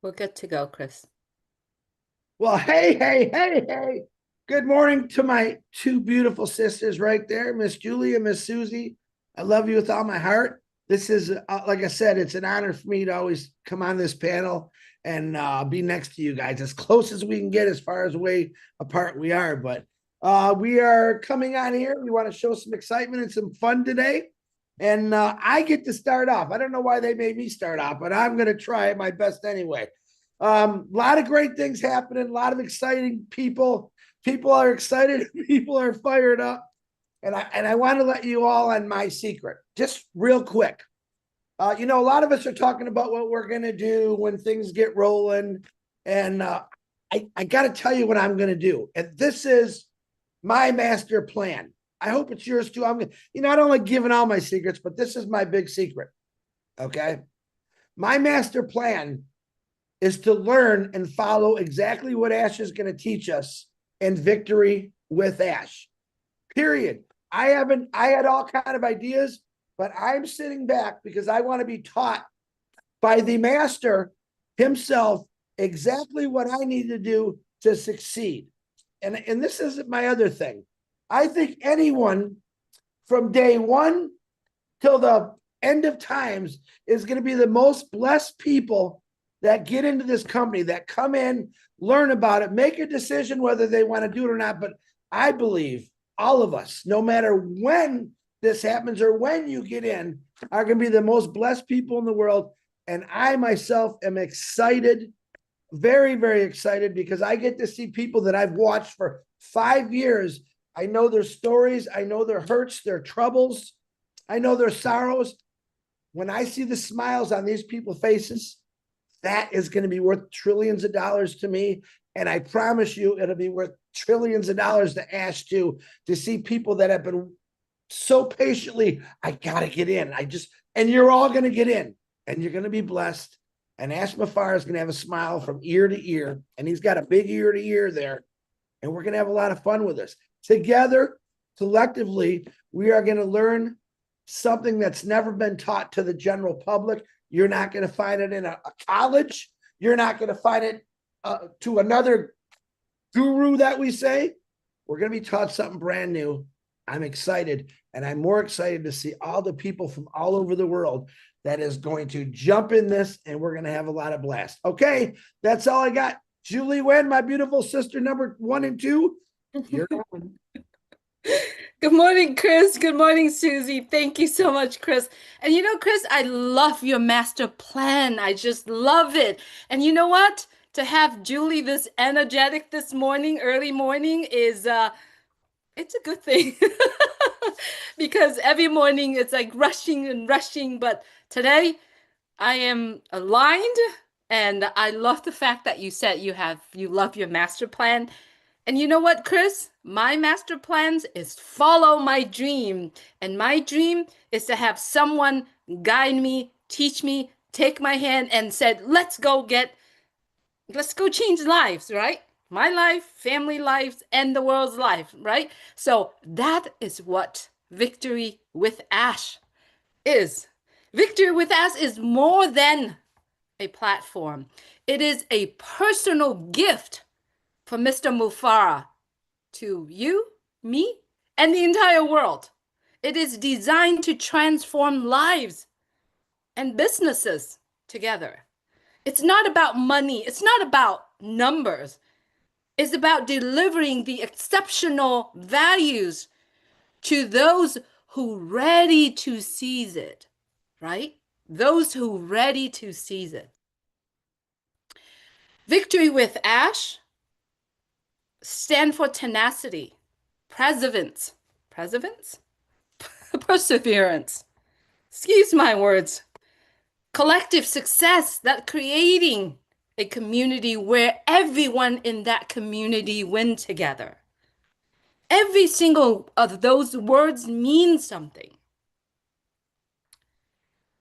We're good to go, Chris. Well, hey. Good morning to my two beautiful sisters right there, Miss Julie and Miss Susie. I love you with all my heart. This is, like I said, it's an honor for me to always come on this panel and be next to you guys, as close as we can get as far as way apart we are. But we are coming on here. We want to show some excitement and some fun today. And I get to start off. I don't know why they made me start off, but I'm going to try my best anyway. A lot of great things happening, a lot of exciting people. People are excited, people are fired up. And I want to let you all on my secret, just real quick. A lot of us are talking about what we're going to do when things get rolling. And I got to tell you what I'm going to do. And this is my master plan. I hope it's yours too. I don't like giving all my secrets, but this is my big secret. Okay. My master plan is to learn and follow exactly what Ash is going to teach us in Victory with Ash. Period. I had all kind of ideas, but I'm sitting back because I want to be taught by the master himself exactly what I need to do to succeed. And this isn't my other thing. I think anyone from day one till the end of times is going to be the most blessed people that get into this company, that come in, learn about it, make a decision whether they want to do it or not. But I believe all of us, no matter when this happens or when you get in, are going to be the most blessed people in the world. And I myself am excited, very, very excited, because I get to see people that I've watched for 5 years. I know their stories. I know their hurts, their troubles. I know their sorrows. When I see the smiles on these people's faces, that is going to be worth trillions of dollars to me. And I promise you, it'll be worth trillions of dollars to Ash too, to see people that have been so patiently, I got to get in. And you're all going to get in and you're going to be blessed. And Ash Mafar is going to have a smile from ear to ear. And he's got a big ear to ear there. And we're going to have a lot of fun with this. Together, collectively, we are going to learn something that's never been taught to the general public. You're not going to find it in a college. You're not going to find it to another guru that we say. We're going to be taught something brand new. I'm excited. And I'm more excited to see all the people from all over the world that is going to jump in this. And we're going to have a lot of blast. Okay, that's all I got. Julie Wen, my beautiful sister, number 1 and 2. You're on. Good morning, Chris. Good morning, Susie. Thank you so much, Chris. And Chris, I love your master plan. I just love it. And you know what? To have Julie this energetic this morning, early morning, is it's a good thing. Because every morning it's like rushing and rushing, but today I am aligned, and I love the fact that you said you love your master plan. And you know what, Chris? My master plans is follow my dream. And my dream is to have someone guide me, teach me, take my hand and said, let's go change lives, right? My life, family lives, and the world's life, right? So that is what Victory with Ash is. Victory with Ash is more than a platform. It is a personal gift from Mr. Mufara to you, me, and the entire world. It is designed to transform lives and businesses together. It's not about money. It's not about numbers. It's about delivering the exceptional values to those who ready to seize it, right? Those who ready to seize it. Victory with Ash stand for tenacity, perseverance, perseverance, perseverance. Excuse my words. Collective success, that creating a community where everyone in that community win together. Every single of those words means something.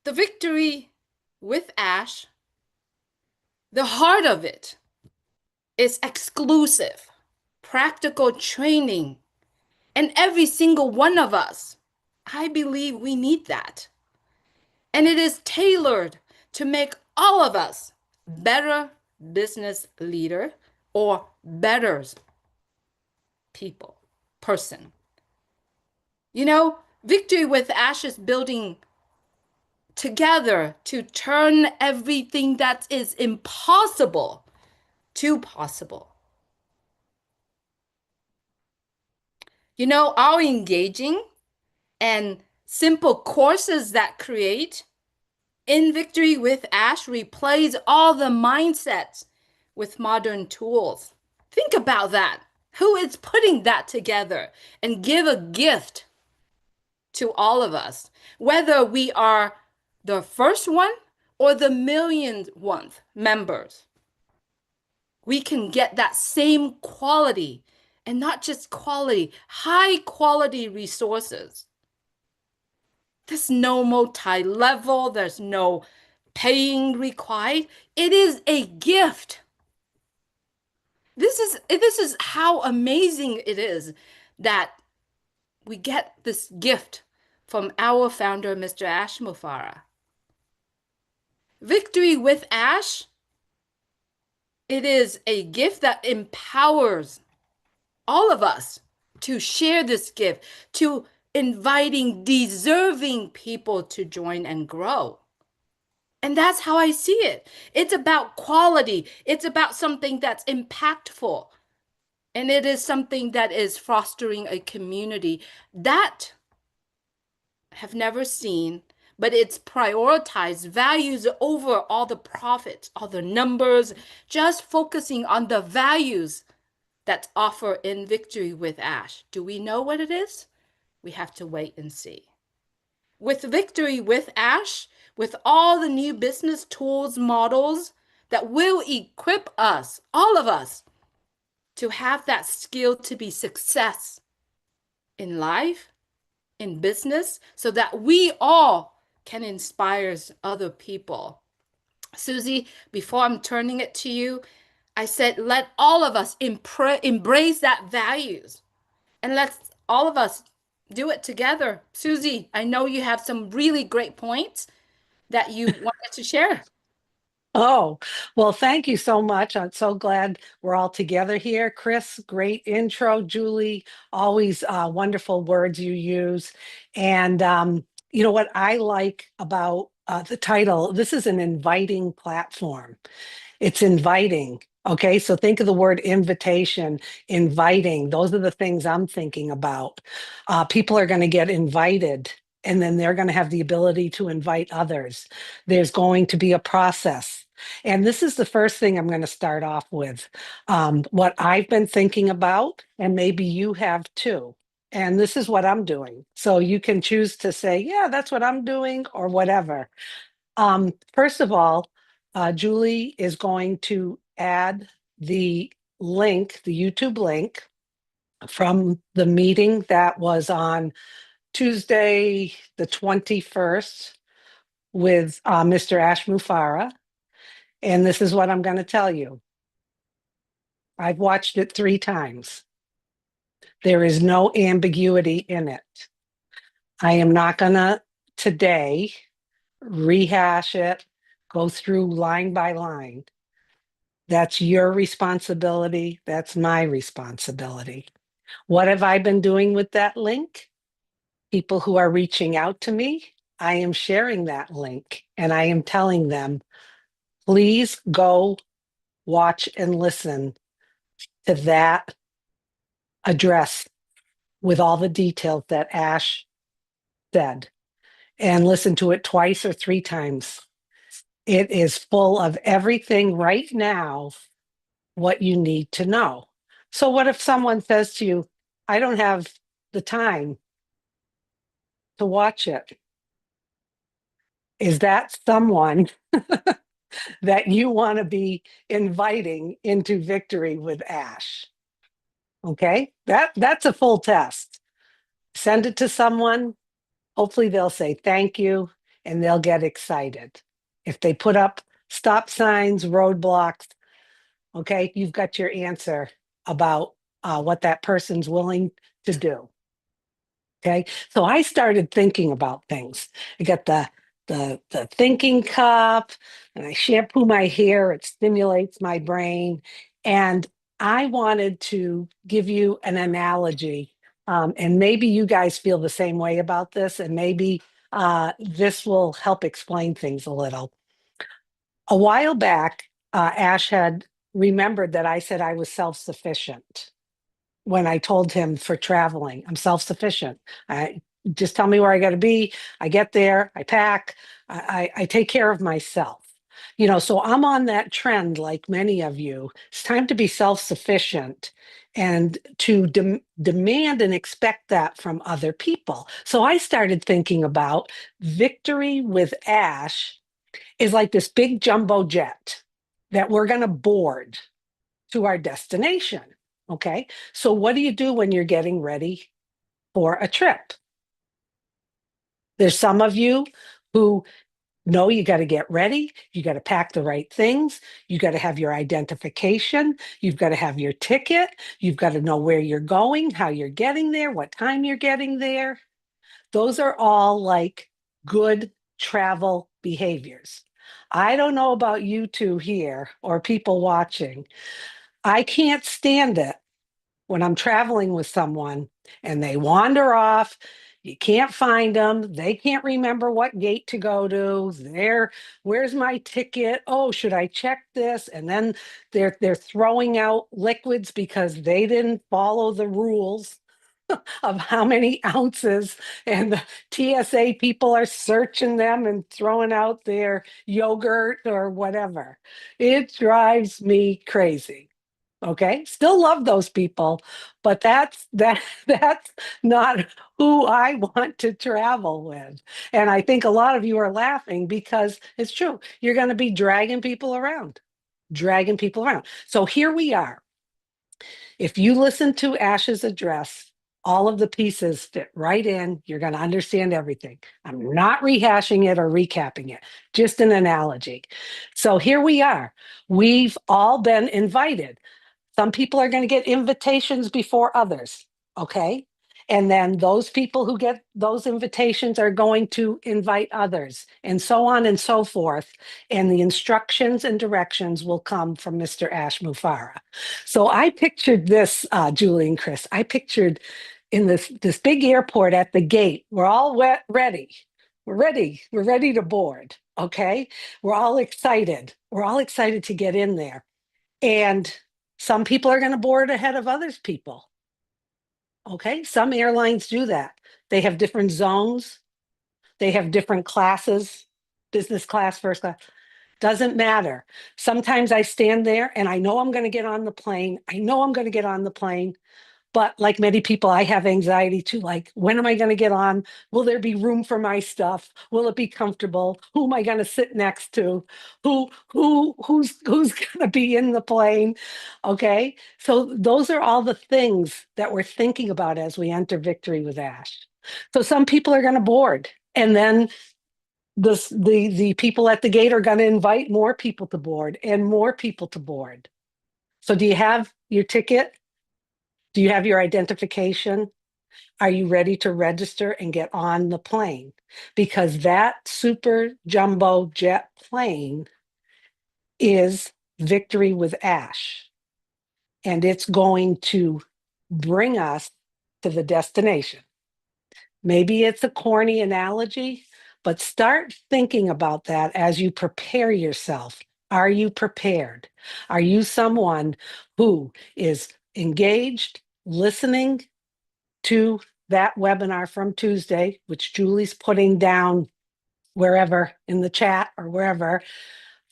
The Victory with Ash, the heart of it is exclusive, practical training. And every single one of us, I believe we need that. And it is tailored to make all of us better business leader or better people, person. You know, Victory with Ash is building together to turn everything that is impossible to possible. You know, our engaging and simple courses that create in Victory with Ash replace all the mindsets with modern tools. Think about that. Who is putting that together and give a gift to all of us, whether we are the first one or the millionth one members? We can get that same quality, and not just quality, high quality resources. There's no multi-level, there's no paying required. It is a gift. This is how amazing it is that we get this gift from our founder, Mr. Ash Mufara. Victory with Ash, it is a gift that empowers all of us to share this gift, to inviting deserving people to join and grow. And that's how I see it. It's about quality, it's about something that's impactful, and it is something that is fostering a community that have never seen, but it's prioritized values over all the profits, all the numbers, just focusing on the values that's offered in Victory with Ash. Do we know what it is? We have to wait and see. With Victory with Ash, with all the new business tools, models that will equip us, all of us, to have that skill to be success in life, in business, so that we all can inspire other people. Susie, before I'm turning it to you, I said, let all of us embrace that values, and let's all of us do it together. Susie, I know you have some really great points that you wanted to share. Oh, well, thank you so much. I'm so glad we're all together here. Chris, great intro. Julie, always wonderful words you use. And you know what I like about the title, this is an inviting platform. It's inviting. Okay, so think of the word invitation, inviting. Those are the things I'm thinking about. People are going to get invited, and then they're going to have the ability to invite others. There's going to be a process. And this is the first thing I'm going to start off with. What I've been thinking about, and maybe you have too. And this is what I'm doing. So you can choose to say, yeah, that's what I'm doing, or whatever. First of all, Julie is going to add the link, the YouTube link from the meeting that was on Tuesday, the 21st, with Mr. Ash Mufara. And this is what I'm going to tell you. I've watched it 3 times. There is no ambiguity in it. I am not going to today rehash it, go through line by line. That's your responsibility. That's my responsibility. What have I been doing with that link? People who are reaching out to me, I am sharing that link and I am telling them, please go watch and listen to that address with all the details that Ash said, and listen to it twice or 3 times. It is full of everything right now what you need to know. So what if someone says to you, I don't have the time to watch it? Is that someone that you want to be inviting into Victory with Ash? Okay, that's a full test. Send it to someone. Hopefully they'll say thank you and they'll get excited. If they put up stop signs, roadblocks, okay, you've got your answer about what that person's willing to do. Okay, so I started thinking about things. I got the the thinking cup, and I shampoo my hair. It stimulates my brain. And I wanted to give you an analogy. And maybe you guys feel the same way about this, and maybe this will help explain things a little. A while back, Ash had remembered that I said I was self-sufficient when I told him for traveling. I'm self-sufficient. I just tell me where I got to be. I get there, I pack, I take care of myself. So I'm on that trend like many of you. It's time to be self-sufficient and to demand and expect that from other people. So I started thinking about Victory with Ash is like this big jumbo jet that we're going to board to our destination. Okay. So what do you do when you're getting ready for a trip? There's some of you who know you got to get ready. You got to pack the right things. You got to have your identification. You've got to have your ticket. You've got to know where you're going, how you're getting there, what time you're getting there. Those are all like good travel behaviors. I don't know about you two here or people watching. I can't stand it when I'm traveling with someone and they wander off. You can't find them. They can't remember what gate to go to. Where's my ticket? Oh, should I check this? And then they're throwing out liquids because they didn't follow the rules of how many ounces, and the TSA people are searching them and throwing out their yogurt or whatever. It drives me crazy. Okay, still love those people, but that's not who I want to travel with. And I think a lot of you are laughing because it's true. You're going to be dragging people around. So here we are. If you listen to Ash's address, all of the pieces fit right in. You're going to understand everything. I'm not rehashing it or recapping it, just an analogy. So here we are. We've all been invited. Some people are going to get invitations before others, okay? And then those people who get those invitations are going to invite others, and so on and so forth. And the instructions and directions will come from Mr. Ash Mufara. So I pictured this, Julie and Chris. I pictured in this big airport at the gate, we're all ready. We're ready. We're ready to board, okay? We're all excited. We're all excited to get in there. And some people are going to board ahead of others people. Okay, some airlines do that. They have different zones. They have different classes, business class, first class. Doesn't matter. Sometimes I stand there and I know I'm going to get on the plane. I know I'm going to get on the plane. But like many people, I have anxiety too. Like, when am I going to get on? Will there be room for my stuff? Will it be comfortable? Who am I going to sit next to? Who's going to be in the plane? Okay. So those are all the things that we're thinking about as we enter Victory with Ash. So some people are going to board, and then the people at the gate are going to invite more people to board and more people to board. So do you have your ticket? Do you have your identification? Are you ready to register and get on the plane? Because that super jumbo jet plane is Victory with Ash, and it's going to bring us to the destination. Maybe it's a corny analogy, but start thinking about that as you prepare yourself. Are you prepared? Are you someone who is engaged, listening to that webinar from Tuesday, which Julie's putting down wherever in the chat or wherever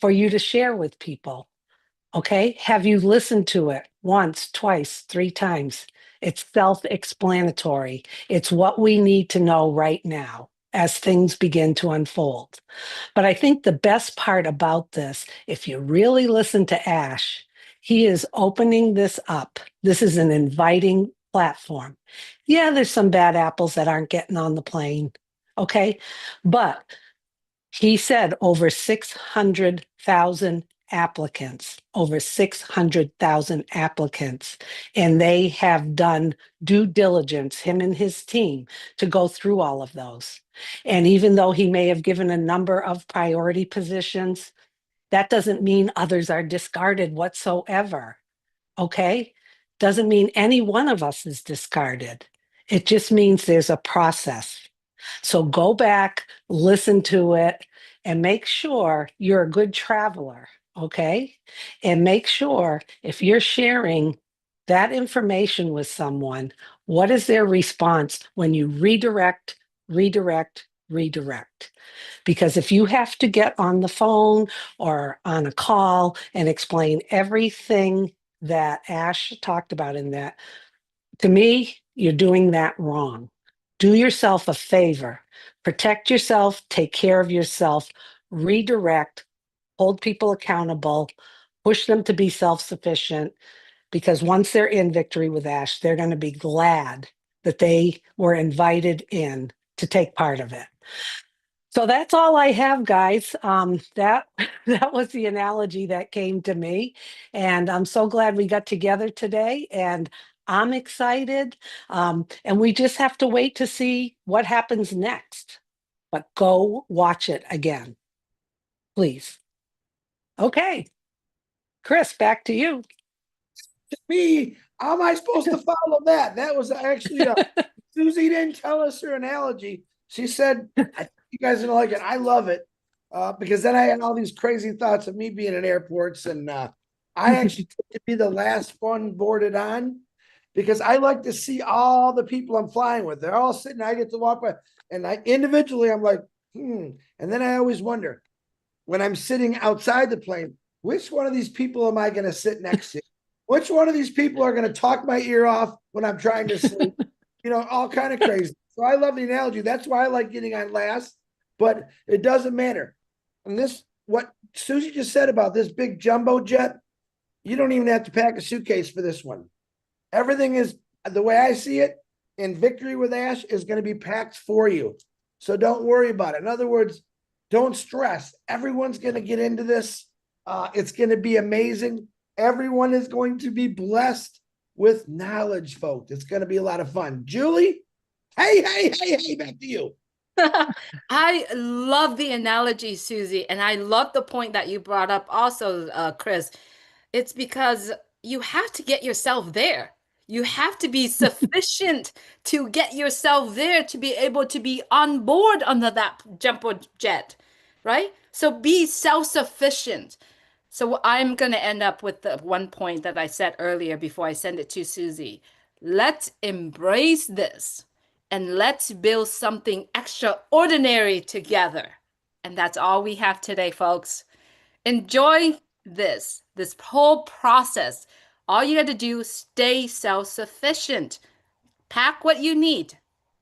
for you to share with people? Okay. Have you listened to it once, twice, three times? It's self-explanatory. It's what we need to know right now as things begin to unfold. But I think the best part about this, if you really listen to Ash, he is opening this up. This is an inviting platform. Yeah, there's some bad apples that aren't getting on the plane. Okay. But he said over 600,000 applicants, over 600,000 applicants, and they have done due diligence, him and his team, to go through all of those. And even though he may have given a number of priority positions, that doesn't mean others are discarded whatsoever. Okay? Doesn't mean any one of us is discarded. It just means there's a process. So go back, listen to it, and make sure you're a good traveler. Okay? And make sure if you're sharing that information with someone, what is their response when you redirect, redirect, redirect? Because if you have to get on the phone or on a call and explain everything that Ash talked about in that, to me, you're doing that wrong. Do yourself a favor, protect yourself, take care of yourself, redirect, hold people accountable, push them to be self-sufficient, because once they're in Victory with Ash, they're going to be glad that they were invited in to take part of it. So that's all I have, guys. That that was the analogy that came to me, and I'm so glad we got together today. And I'm excited, and we just have to wait to see what happens next. But go watch it again, please. Okay, Chris, back to you. Me, how am I supposed to follow that? That was actually Susie didn't tell us her analogy. She said, I think you guys are gonna like it. I love it. Because then I had all these crazy thoughts of me being in airports, and I actually took to be the last one boarded on because I like to see all the people I'm flying with. They're all sitting, I get to walk by, and I individually I'm like, And then I always wonder when I'm sitting outside the plane, which one of these people am I gonna sit next to? Which one of these people are going to talk my ear off when I'm trying to sleep? All kind of crazy. So I love the analogy. That's why I like getting on last, but it doesn't matter. And this, what Susie just said about this big jumbo jet, you don't even have to pack a suitcase for this one. Everything is the way I see it in Victory with Ash is going to be packed for you. So don't worry about it. In other words, don't stress. Everyone's going to get into this. It's going to be amazing. Everyone is going to be blessed with knowledge, folks. It's going to be a lot of fun. Julie, hey, back to you. I love the analogy, Susie, and I love the point that you brought up also, Chris. It's because you have to get yourself there. You have to be sufficient to get yourself there to be able to be on board under that jumbo jet, right? So be self-sufficient. So I'm going to end up with the one point that I said earlier before I send it to Susie. Let's embrace this and let's build something extraordinary together. And that's all we have today, folks. Enjoy this whole process. All you got to do is stay self-sufficient. Pack what you need.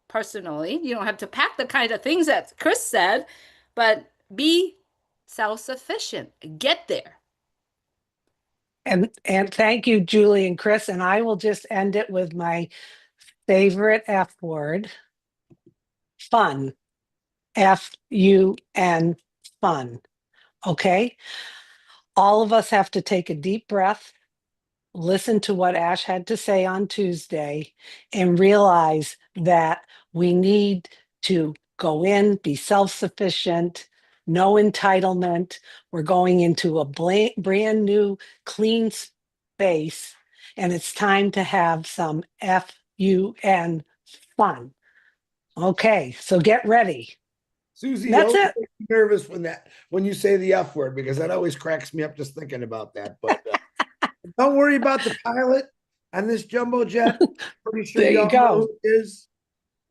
Personally, you don't have to pack the kind of things that Chris said, but be self-sufficient. Get there. And thank you, Julie and Chris. And I will just end it with my favorite F word, fun. Fun, fun. Okay. All of us have to take a deep breath, listen to what Ash had to say on Tuesday, and realize that we need to go in, be self-sufficient, no entitlement. We're going into a brand new, clean space, and it's time to have some fun, fun. Okay, so get ready. Susie, That's don't it. make me nervous when you say the F word because that always cracks me up just thinking about that. But don't worry about the pilot on this jumbo jet. Pretty sure There you y'all know go. who it is.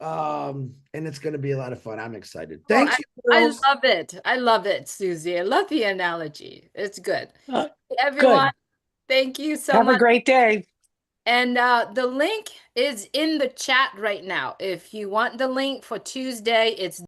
And it's going to be a lot of fun. I'm excited. Oh, Thank you, I girls. love it. I love it, Susie. I love the analogy. It's good. Uh, Everyone, Good. thank you so Have a much. great day. And the link is in the chat right now. If you want the link for Tuesday, it's